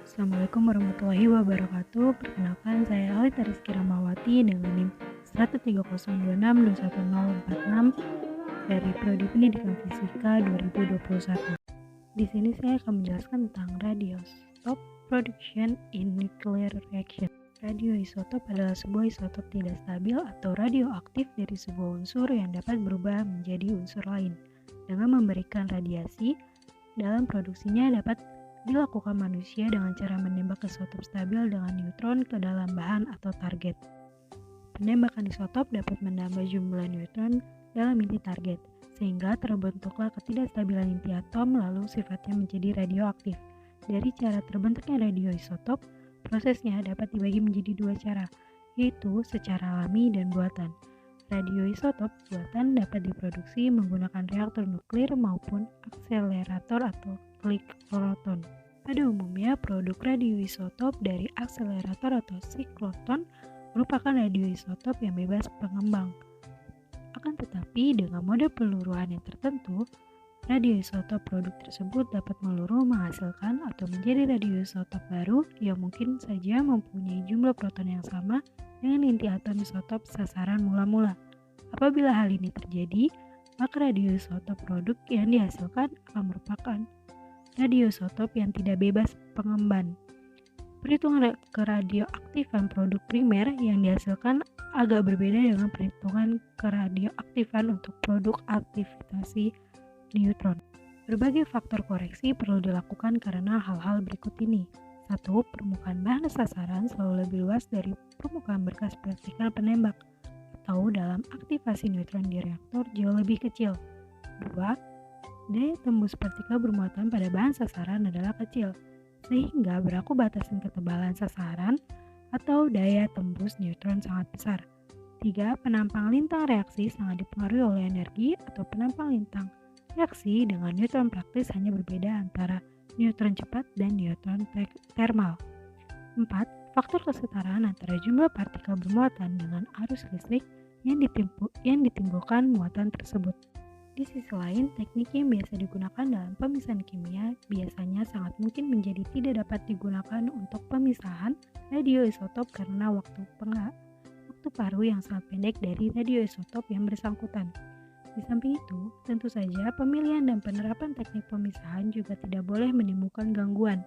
Assalamualaikum warahmatullahi wabarakatuh. Perkenalkan, saya Alita Rizky Ramawati dengan NIM 13026210046 dari Prodi Pendidikan Fisika 2021. Di sini saya akan menjelaskan tentang radioisotop production in nuclear reaction. Radioisotop adalah sebuah isotop tidak stabil atau radioaktif dari sebuah unsur yang dapat berubah menjadi unsur lain. Dengan memberikan radiasi, dalam produksinya dapat dilakukan manusia dengan cara menembak isotop stabil dengan neutron ke dalam bahan atau target. Penembakan isotop dapat menambah jumlah neutron dalam inti target, sehingga terbentuklah ketidakstabilan inti atom lalu sifatnya menjadi radioaktif. Dari cara terbentuknya radioisotop, prosesnya dapat dibagi menjadi dua cara, yaitu secara alami dan buatan. Radioisotop buatan dapat diproduksi menggunakan reaktor nuklir maupun akselerator atau sikloton. Pada umumnya, produk radioisotop dari akselerator atau sikloton merupakan radioisotop yang bebas pengembang. Akan tetapi, dengan mode peluruhan yang tertentu, radioisotop produk tersebut dapat meluru menghasilkan atau menjadi radioisotop baru yang mungkin saja mempunyai jumlah proton yang sama dengan inti atom isotop sasaran mula-mula. Apabila hal ini terjadi, maka radioisotop produk yang dihasilkan akan merupakan radioisotop yang tidak bebas pengemban. Perhitungan keradioaktifan produk primer yang dihasilkan agak berbeda dengan perhitungan keradioaktifan untuk produk aktivasi neutron. Berbagai faktor koreksi perlu dilakukan karena hal-hal berikut ini. 1. Permukaan bahan sasaran selalu lebih luas dari permukaan berkas vertikal penembak, atau dalam aktivasi neutron di reaktor jauh lebih kecil. 2. Daya tembus partikel bermuatan pada bahan sasaran adalah kecil, sehingga berlaku batasan ketebalan sasaran atau daya tembus neutron sangat besar. 3. Penampang lintang reaksi sangat dipengaruhi oleh energi atau penampang lintang reaksi dengan neutron praktis hanya berbeda antara neutron cepat dan neutron termal. 4. Faktor kesetaraan antara jumlah partikel bermuatan dengan arus listrik yang ditimbulkan muatan tersebut. Di sisi lain, teknik yang biasa digunakan dalam pemisahan kimia biasanya sangat mungkin menjadi tidak dapat digunakan untuk pemisahan radioisotop karena waktu paruh yang sangat pendek dari radioisotop yang bersangkutan. Di samping itu, tentu saja pemilihan dan penerapan teknik pemisahan juga tidak boleh menimbulkan gangguan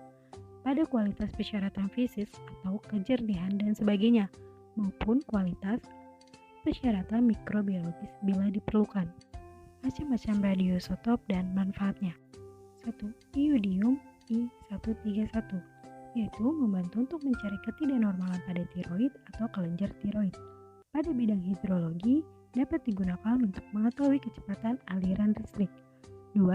pada kualitas persyaratan fisik atau kejernihan dan sebagainya, maupun kualitas persyaratan mikrobiologis bila diperlukan. Macam-macam radioisotop dan manfaatnya. 1. Iodium I131, yaitu membantu untuk mencari ketidaknormalan pada tiroid atau kelenjar tiroid. Pada bidang hidrologi, dapat digunakan untuk mengetahui kecepatan aliran listrik. 2.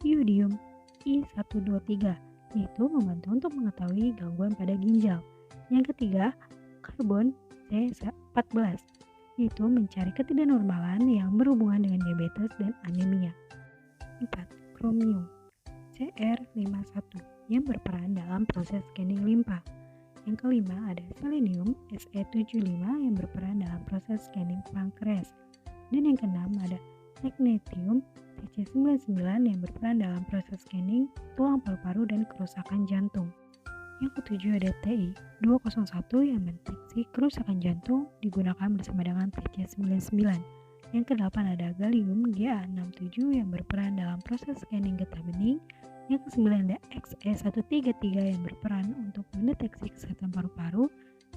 Iodium I123, yaitu membantu untuk mengetahui gangguan pada ginjal. Yang ketiga, karbon C14, yaitu mencari ketidaknormalan yang berhubungan dengan diabetes dan anemia. 4. Kromium Cr51 yang berperan dalam proses scanning limpa. Yang kelima ada selenium Se75 yang berperan dalam proses scanning pankreas. Dan yang keenam ada magnesium Tc99 yang berperan dalam proses scanning tulang paru-paru dan kerusakan jantung. Yang ketujuh ada Ti201 yang mendeteksi kerusakan jantung digunakan bersama dengan Tc99. Yang kedelapan ada gallium Ga67 yang berperan dalam proses scanning getah bening. Yang kesembilan ada Xe133 yang berperan untuk mendeteksi kesehatan paru-paru.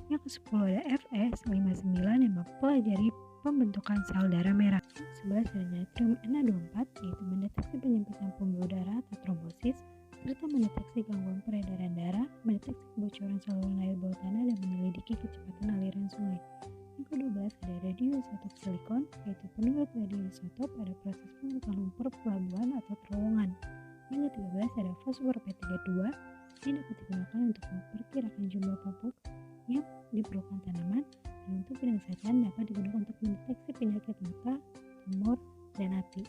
Yang kesepuluh ada Fe59 yang mempelajari pembentukan sel darah merah. Yang 11 ada natrium Na24 yaitu mendeteksi penyempitan pembuluh darah atau trombosis, serta mendeteksi gangguan peredaran darah, mendeteksi kebocoran saluran air bawah tanah, dan menyelidiki kecepatan aliran sungai. Yang ke-12 ada radioisotop silikon, yaitu penurut radioisotop pada proses pengentalan lumpur pelabuhan atau terowongan. Yang ke-13 ada fosfor P32 yang dapat digunakan untuk memperkirakan jumlah pupuk yang diperlukan tanaman, dan untuk bidang kesehatan dapat digunakan untuk mendeteksi penyakit mata, tumor, dan hati.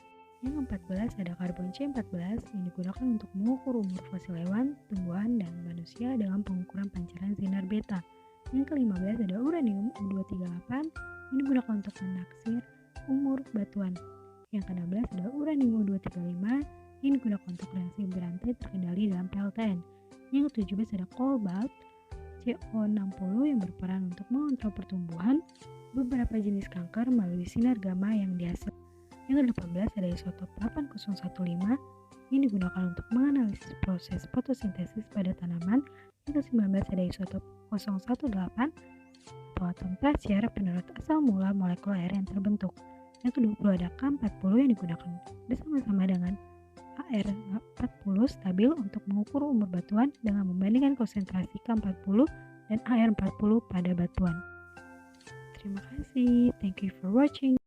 Yang ke-14 ada karbon C14 yang digunakan untuk mengukur umur fosil hewan, tumbuhan, dan manusia dalam pengukuran pancaran sinar beta. Yang ke-15 ada uranium U238 yang digunakan untuk menaksir umur batuan. Yang ke-16 ada uranium U235 yang digunakan untuk reaksi berantai terkendali dalam PLTN. Yang ke-17 ada cobalt, CO60 yang berperan untuk mengontrol pertumbuhan beberapa jenis kanker melalui sinar gamma yang dihasilkan. Yang ke-18 ada isotop 8015 yang digunakan untuk menganalisis proses fotosintesis pada tanaman. Yang ke-19 ada isotop 018 atau atom tersier penerus asal mula molekul air yang terbentuk. Yang ke-20 ada K40 yang digunakan bersama-sama dengan AR40 stabil untuk mengukur umur batuan dengan membandingkan konsentrasi K40 dan AR40 pada batuan. Terima kasih. Thank you for watching.